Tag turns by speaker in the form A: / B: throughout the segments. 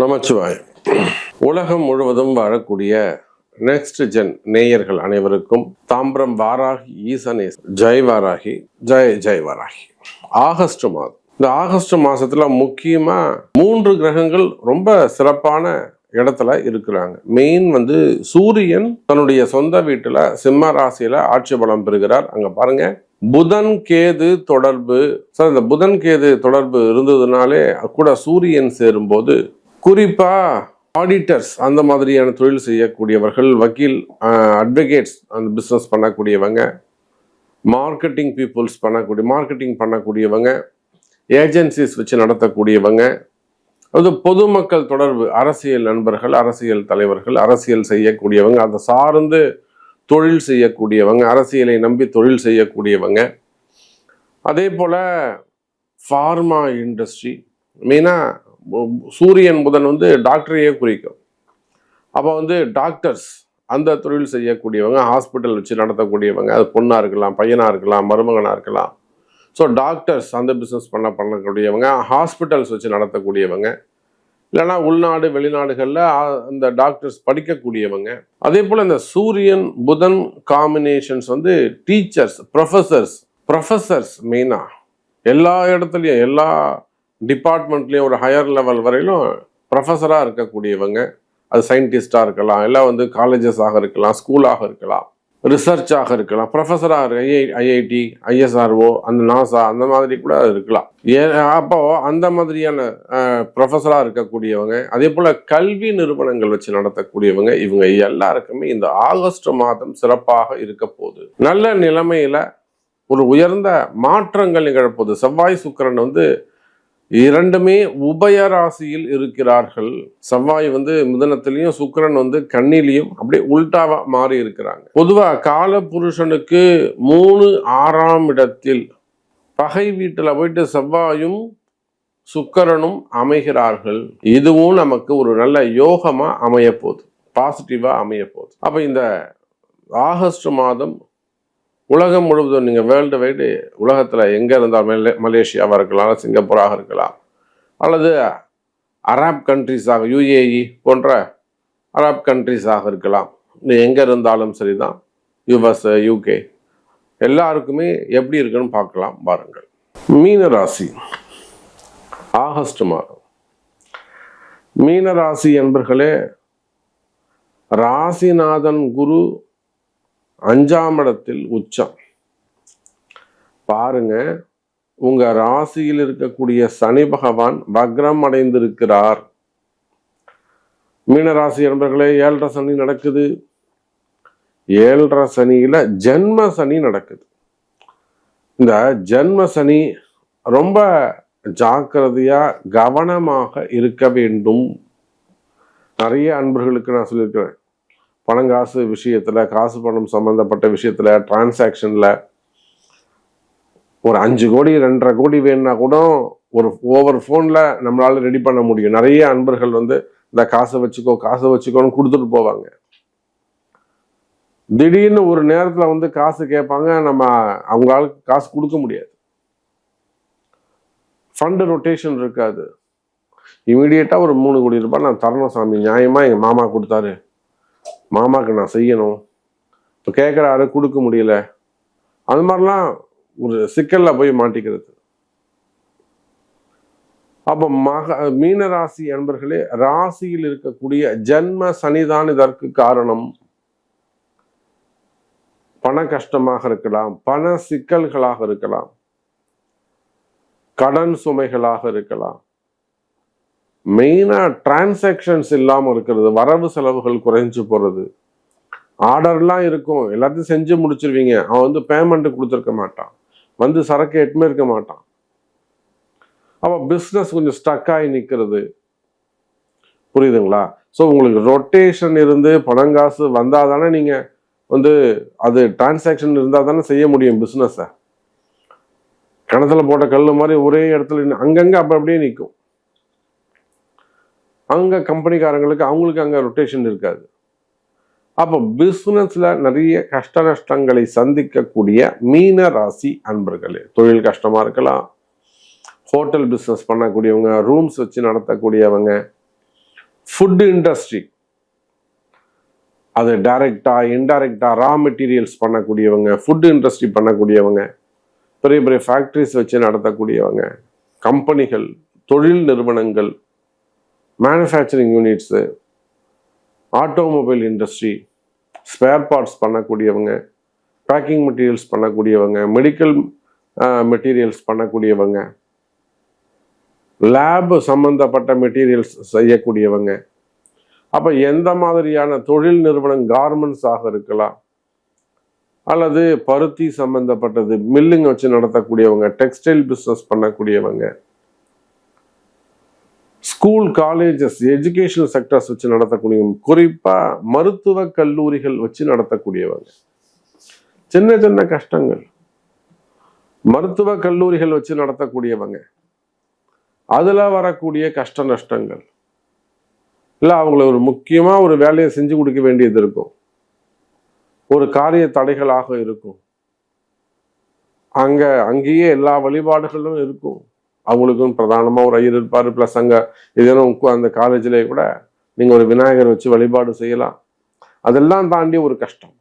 A: நமச்சிவாய். உலகம் முழுவதும் வாழக்கூடிய நெக்ஸ்ட் ஜென் நேயர்கள் அனைவருக்கும் தாம்பரம் வாராகி ஈசனேஸ் ஜெய் வாராகி, ஜெய் ஜெய் வாராகி. ஆகஸ்ட் மாதம், இந்த ஆகஸ்ட் மாசத்துல முக்கியமா 3 கிரகங்கள் ரொம்ப சிறப்பான இடத்துல இருக்கிறாங்க. மெயின் சூரியன் தன்னுடைய சொந்த வீட்டுல சிம்ம ராசியில ஆட்சி பலம் பெறுகிறார். அங்க பாருங்க, புதன் கேது தொடர்பு. சார், இந்த புதன் கேது தொடர்பு இருந்ததுனாலே கூட சூரியன் சேரும்போது குறிப்பா ஆடிட்டர்ஸ் அந்த மாதிரியான தொழில் செய்யக்கூடியவர்கள், வக்கீல், அட்வொகேட்ஸ் அந்த பிஸ்னஸ் பண்ணக்கூடியவங்க, மார்க்கெட்டிங் பீப்புள்ஸ் மார்க்கெட்டிங் பண்ணக்கூடியவங்க, ஏஜென்சிஸ் வச்சு நடத்தக்கூடியவங்க, அது பொதுமக்கள் தொடர்பு, அரசியல் நண்பர்கள், அரசியல் தலைவர்கள், அரசியல் செய்யக்கூடியவங்க, அதை சார்ந்து தொழில் செய்யக்கூடியவங்க, அரசியலை நம்பி தொழில் செய்யக்கூடியவங்க, அதே போல ஃபார்மா இண்டஸ்ட்ரி. மெயினாக சூரியன் புதன் டாக்டரையே குறிக்கும். அப்போ டாக்டர்ஸ் அந்த தொழில் செய்யக்கூடியவங்க, ஹாஸ்பிட்டல் வச்சு நடத்தக்கூடியவங்க, அது பொண்ணாக இருக்கலாம், பையனாக இருக்கலாம், மருமகனாக இருக்கலாம். ஸோ டாக்டர்ஸ் அந்த பிஸ்னஸ் பண்ணக்கூடியவங்க, ஹாஸ்பிட்டல்ஸ் வச்சு நடத்தக்கூடியவங்க, இல்லைனா உள்நாடு வெளிநாடுகளில் அந்த டாக்டர்ஸ் படிக்கக்கூடியவங்க. அதே போல் இந்த சூரியன் புதன் காம்பினேஷன்ஸ் டீச்சர்ஸ், ப்ரொஃபஸர்ஸ் மெயினாக எல்லா இடத்துலையும், எல்லா டிபார்ட்மெண்ட்லேயும் ஒரு ஹையர் லெவல் வரையிலும் ப்ரொஃபஸராக இருக்கக்கூடியவங்க. அது சயின்டிஸ்டாக இருக்கலாம், இல்லை காலேஜஸாக இருக்கலாம், ஸ்கூலாக இருக்கலாம், ரிசர்ச்சாக இருக்கலாம், ப்ரொஃபஸராக ஐஐடி, ஐஎஸ்ஆர்ஓ, அந்த நாசா அந்த மாதிரி கூட இருக்கலாம். அப்போ அந்த மாதிரியான ப்ரொஃபஸராக இருக்கக்கூடியவங்க, அதே போல் கல்வி நிறுவனங்கள் வச்சு நடத்தக்கூடியவங்க, இவங்க எல்லாருக்குமே இந்த ஆகஸ்ட் மாதம் சிறப்பாக இருக்க போகுது. நல்ல நிலைமையில ஒரு உயர்ந்த மாற்றங்கள் நிகழப்போகுது. செவ்வாய் சுக்கிரன் இரண்டுமே உபயராசியில் இருக்கிறார்கள். செவ்வாய் மிதுனத்திலையும், சுக்கிரன் கன்னிலையும் அப்படியே உல்டாவா மாறி இருக்கிறாங்க. பொதுவா கால புருஷனுக்கு 3 6ஆம் இடத்தில் பகை வீட்டுல போயிட்டு செவ்வாயும் சுக்கிரனும் அமைகிறார்கள். இதுவும் நமக்கு ஒரு நல்ல யோகமா அமைய போகுது, பாசிட்டிவா அமைய போகுது. அப்ப இந்த ஆகஸ்ட் மாதம் உலகம் முழுவதும், நீங்கள் வேர்ல்டு வைடு உலகத்தில் எங்கே இருந்தால், மலேசியாவாக இருக்கலாம், சிங்கப்பூராக இருக்கலாம், அல்லது அரப் கண்ட்ரிஸாக, யுஏஇ போன்ற அரப் கண்ட்ரிஸாக இருக்கலாம், எங்கே இருந்தாலும் சரிதான், யுஎஸ், யூகே, எல்லாருக்குமே எப்படி இருக்குன்னு பார்க்கலாம் பாருங்கள். மீனராசி, ஆகஸ்ட் மாதம். மீனராசி என்பர்களே, ராசிநாதன் குரு 5ஆம் இடத்தில் உச்சம். பாருங்க, உங்க ராசியில் இருக்கக்கூடிய சனி பகவான் வக்ரம் அடைந்திருக்கிறார். மீனராசி என்பர்களே, 7.5 சனி நடக்குது. 7.5 சனியில ஜென்ம சனி நடக்குது. இந்த ஜென்ம சனி ரொம்ப ஜாக்கிரதையா கவனமாக இருக்க வேண்டும். நிறைய அன்பர்களுக்கு நான் சொல்லியிருக்கிறேன், பணங்காசு விஷயத்துல, காசு பணம் சம்பந்தப்பட்ட விஷயத்துல, டிரான்சாக்ஷன்ல ஒரு 5 கோடி 2.5 கோடி வேணும்னா கூட ஒரு ஓவர் ஃபோன்ல நம்மளால ரெடி பண்ண முடியும். நிறைய அன்பர்கள் இந்த காசை வச்சுக்கோன்னு கொடுத்துட்டு போவாங்க. திடீர்னு ஒரு நேரத்துல காசு கேட்பாங்க, நம்ம அவங்களால காசு கொடுக்க முடியாது, ஃபண்ட் ரொட்டேஷன் இருக்காது. இமீடியட்டா ஒரு 3 கோடி ரூபாய் நான் தரணும் சாமி, நியாயமா எங்க மாமா கொடுத்தாரு, மாமாவுக்கு நான் செய்யணும், இப்போ கேட்குறாரு கொடுக்க முடியல, அது மாதிரிலாம் ஒரு சிக்கல்ல போய் மாட்டிக்கிறது. அப்போ மீனராசி அன்பர்களே, ராசியில் இருக்கக்கூடிய ஜென்ம சனிதான் இதற்கு காரணம். பண கஷ்டமாக இருக்கலாம், பண சிக்கல்களாக இருக்கலாம், கடன் சுமைகளாக இருக்கலாம், மெயினா டிரான்சாக்ஷன்ஸ் இல்லாமல் இருக்கிறது, வரவு செலவுகள் குறைஞ்சு போறது. ஆர்டர்லாம் இருக்கும், எல்லாத்தையும் செஞ்சு முடிச்சிருவீங்க, அவன் பேமெண்ட் கொடுத்துருக்க மாட்டான், சரக்கு எட்டுமே இருக்க மாட்டான். அப்போ பிஸ்னஸ் கொஞ்சம் ஸ்டக் ஆகி நிற்கிறது. புரியுதுங்களா? ஸோ உங்களுக்கு ரொட்டேஷன் இருந்து பணங்காசு வந்தால் தானே நீங்கள் அது டிரான்சாக்ஷன் இருந்தால் தானே செய்ய முடியும் பிஸ்னஸை. கிணத்துல போட்ட கல் மாதிரி ஒரே இடத்துல அங்கங்கே அப்படியே நிற்கும். அங்கே கம்பெனிக்காரங்களுக்கு அவங்களுக்கு அங்கே ரொட்டேஷன் இருக்காது. அப்போ பிஸ்னஸ்ல நிறைய கஷ்ட நஷ்டங்களை சந்திக்கக்கூடிய மீன ராசி அன்பர்களே, தொழில் கஷ்டமா இருக்கலாம், ஹோட்டல் பிஸ்னஸ் பண்ணக்கூடியவங்க, ரூம்ஸ் வச்சு நடத்தக்கூடியவங்க, ஃபுட் இண்டஸ்ட்ரி, அது டைரக்டா இன்டைரக்டா ரா மெட்டீரியல்ஸ் பண்ணக்கூடியவங்க, ஃபுட் இண்டஸ்ட்ரி பண்ணக்கூடியவங்க, பெரிய பெரிய ஃபேக்ட்ரிஸ் வச்சு நடத்தக்கூடியவங்க, கம்பெனிகள், தொழில் நிறுவனங்கள், manufacturing units, automobile industry, spare parts பண்ணக்கூடியவங்க, பேக்கிங் மெட்டீரியல்ஸ் பண்ணக்கூடியவங்க, மெடிக்கல் மெட்டீரியல்ஸ் பண்ணக்கூடியவங்க, லேப் சம்பந்தப்பட்ட மெட்டீரியல்ஸ் செய்யக்கூடியவங்க. அப்போ எந்த மாதிரியான தொழில் நிறுவனம், கார்மெண்ட்ஸ் ஆக இருக்கலாம், அல்லது பருத்தி சம்பந்தப்பட்டது மில்லிங் வச்சு நடத்தக்கூடியவங்க, டெக்ஸ்டைல் பிஸ்னஸ் பண்ணக்கூடியவங்க, ஸ்கூல் காலேஜஸ் எஜுகேஷனல் செக்டர்ஸ் வச்சு நடத்தக்கூடியவங்க, குறிப்பாக மருத்துவ கல்லூரிகள் வச்சு நடத்தக்கூடியவங்க. சின்ன சின்ன கஷ்டங்கள், மருத்துவ கல்லூரிகள் வச்சு நடத்தக்கூடியவங்க, அதில் வரக்கூடிய கஷ்ட நஷ்டங்கள், இல்லை அவங்கள ஒரு முக்கியமாக ஒரு வேலையை செஞ்சு கொடுக்க வேண்டியது இருக்கும், ஒரு காரிய தடைகளாக இருக்கும், அங்கேயே எல்லா வழிபாடுகளும் இருக்கும். அவங்களுக்கும் பிரதானமாக ஒரு ஐயர் இருப்பார், ப்ளஸ் அங்கே இதெல்லாம் அந்த காலேஜ்லேயே கூட நீங்கள் ஒரு விநாயகர் வச்சு வழிபாடு செய்யலாம். அதெல்லாம் தாண்டி ஒரு கஷ்டம்,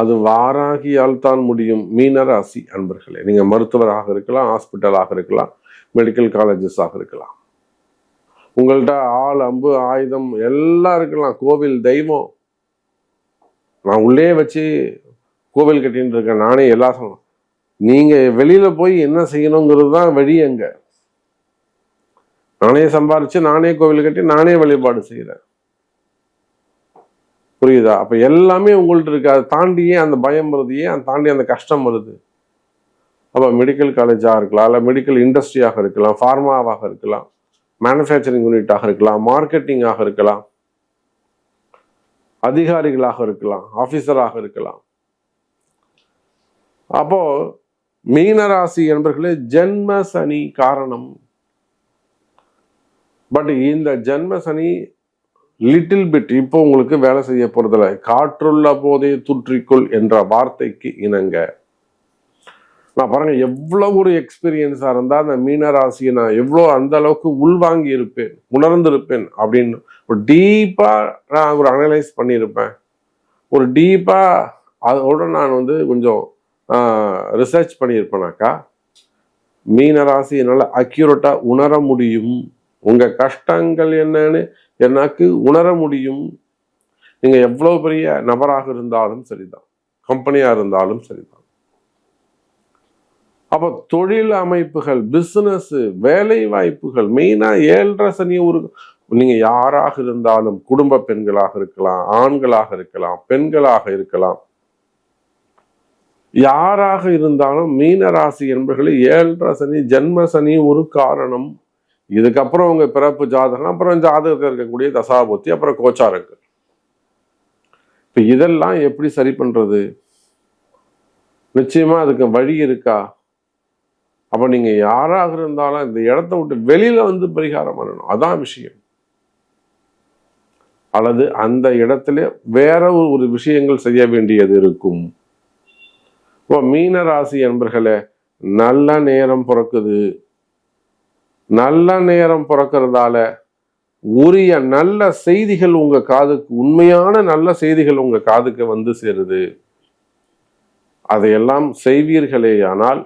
A: அது வாராகியால் தான் முடியும். மீனராசி அன்பர்களே, நீங்கள் மருத்துவராக இருக்கலாம், ஹாஸ்பிட்டலாக இருக்கலாம், மெடிக்கல் காலேஜஸாக இருக்கலாம், உங்கள்கிட்ட ஆள் அம்பு ஆயுதம் எல்லாம் இருக்கலாம், கோவில் தெய்வம், நான் உள்ளே வச்சு கோவில் கட்டின்னு இருக்கேன், நானே எல்லா சொன்னேன். நீங்க வெளியில போய் என்ன செய்யணுங்கிறது தான் வழி. அங்க நானே சம்பாரிச்சு, நானே கோவில் கட்டி, நானே வழிபாடு செய்யறேன். புரியுதா? அப்ப எல்லாமே உங்கள்ட்ட இருக்கு. அதை தாண்டியே அந்த பயம் வருது, அதை தாண்டி அந்த கஷ்டம் வருது. அப்ப மெடிக்கல் காலேஜாக இருக்கலாம், இல்லை மெடிக்கல் இண்டஸ்ட்ரியாக இருக்கலாம், ஃபார்மாவாக இருக்கலாம், மேனுஃபேக்சரிங் யூனிட்டாக இருக்கலாம், மார்க்கெட்டிங்காக இருக்கலாம், அதிகாரிகளாக இருக்கலாம், ஆபீசராக இருக்கலாம். அப்போ மீனராசி என்பர்களே, ஜென்ம சனி காரணம். பட் இந்த ஜென்ம சனி லிட்டில் பிட் இப்போ உங்களுக்கு வேலை செய்ய போறதில்ல. காற்றுள்ள போதே தூற்றிக்கொள் என்ற வார்த்தைக்கு இணங்க நான் பாருங்க, எவ்வளவு ஒரு எக்ஸ்பீரியன்ஸா இருந்தா அந்த மீனராசியை நான் எவ்வளோ அந்த அளவுக்கு உள்வாங்கி இருப்பேன், உணர்ந்திருப்பேன் அப்படின்னு ஒரு டீப்பா நான் ஒரு அனலைஸ் பண்ணியிருப்பேன். ஒரு டீப்பா அதோட நான் கொஞ்சம் ரிசர்ச் பண்ணியிருப்பேனாக்கா, மீனராசி என்னால் அக்யூரேட்டா உணர முடியும். உங்க கஷ்டங்கள் என்னன்னு எனக்கு உணர முடியும். நீங்க எவ்வளவு பெரிய நபராக இருந்தாலும் சரிதான், கம்பெனியா இருந்தாலும் சரிதான். அப்போ தொழில் அமைப்புகள், பிசினஸ், வேலை வாய்ப்புகள், மெயினா 7.5 சனி ஒரு நீங்க யாராக இருந்தாலும், குடும்ப பெண்களாக இருக்கலாம், ஆண்களாக இருக்கலாம், பெண்களாக இருக்கலாம், யாராக இருந்தாலும் மீனராசி என்பவர்களே 7.5 சனி, ஜென்ம சனி ஒரு காரணம். இதுக்கப்புறம் உங்க பிறப்பு ஜாதகம், அப்புறம் ஜாதகத்தில் இருக்கக்கூடிய தசாபுத்தி, அப்புறம் கோச்சாரங்கள். இப்ப இதெல்லாம் எப்படி சரி பண்றது? நிச்சயமா அதுக்கு வழி இருக்கா? அப்ப நீங்க யாராக இருந்தாலும் இந்த இடத்த விட்டு வெளியில பரிகாரம் பண்ணணும், அதான் விஷயம். அல்லது அந்த இடத்துல வேற ஒரு விஷயங்கள் செய்ய வேண்டியது இருக்கும். இப்போ மீனராசி என்பர்களே, நல்ல நேரம் பிறக்குது. நல்ல நேரம் பிறக்கிறதால உரிய நல்ல செய்திகள் உங்க காதுக்கு, உண்மையான நல்ல செய்திகள் உங்க காதுக்கு சேருது. அதையெல்லாம் செய்வீர்களேயானால்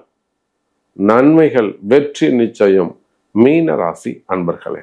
A: நன்மைகள், வெற்றி நிச்சயம். மீனராசி அன்பர்களே.